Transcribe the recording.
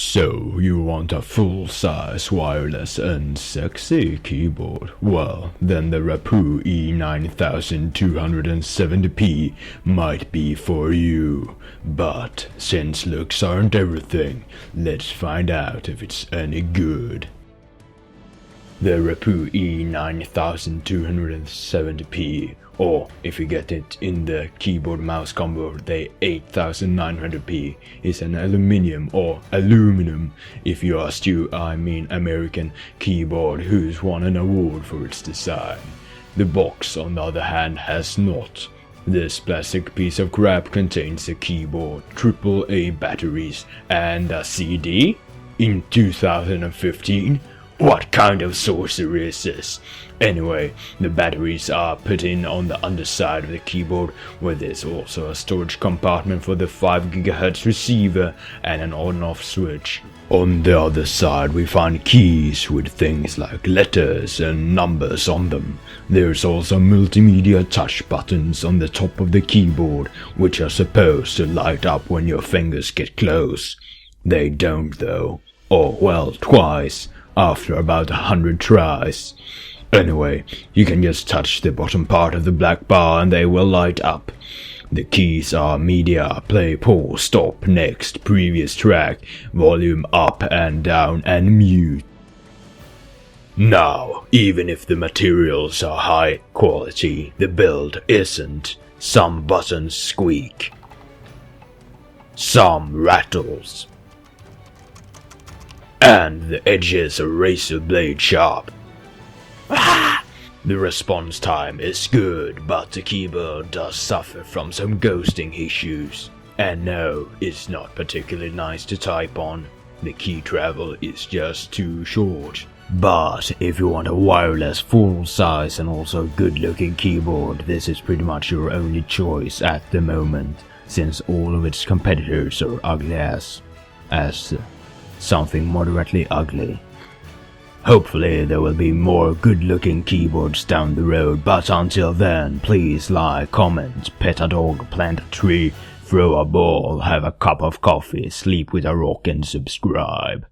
So, you want a full-size, wireless and sexy keyboard? Well, then the Rapoo E9270p might be for you. But, since looks aren't everything, let's find out if it's any good. The Rapoo E9270p, or if you get it in the keyboard mouse combo, the 8900p, is an aluminum if you ask you, I mean American keyboard who's won an award for its design. The box, on the other hand, has not. This plastic piece of crap contains a keyboard, AAA batteries, and a CD? In 2015? What kind of sorcery is this? Anyway, the batteries are put in on the underside of the keyboard, where there's also a storage compartment for the 5 GHz receiver and an on-off switch. On the other side we find keys with things like letters and numbers on them. There's also multimedia touch buttons on the top of the keyboard, which are supposed to light up when your fingers get close. They don't though. Or well, twice. After about 100 tries. Anyway, you can just touch the bottom part of the black bar and they will light up. The keys are media, play, pause, stop, next, previous track, volume up and down, and mute. Now, even if the materials are high quality, the build isn't. Some buttons squeak. Some rattles. And the edges are razor blade sharp. The response time is good, but the keyboard does suffer from some ghosting issues. And no, it's not particularly nice to type on. The key travel is just too short. But if you want a wireless, full-size and also good-looking keyboard, this is pretty much your only choice at the moment, since all of its competitors are ugly as something moderately ugly. Hopefully there will be more good-looking keyboards down the road, but until then, please like, comment, pet a dog, plant a tree, throw a ball, have a cup of coffee, sleep with a rock and subscribe.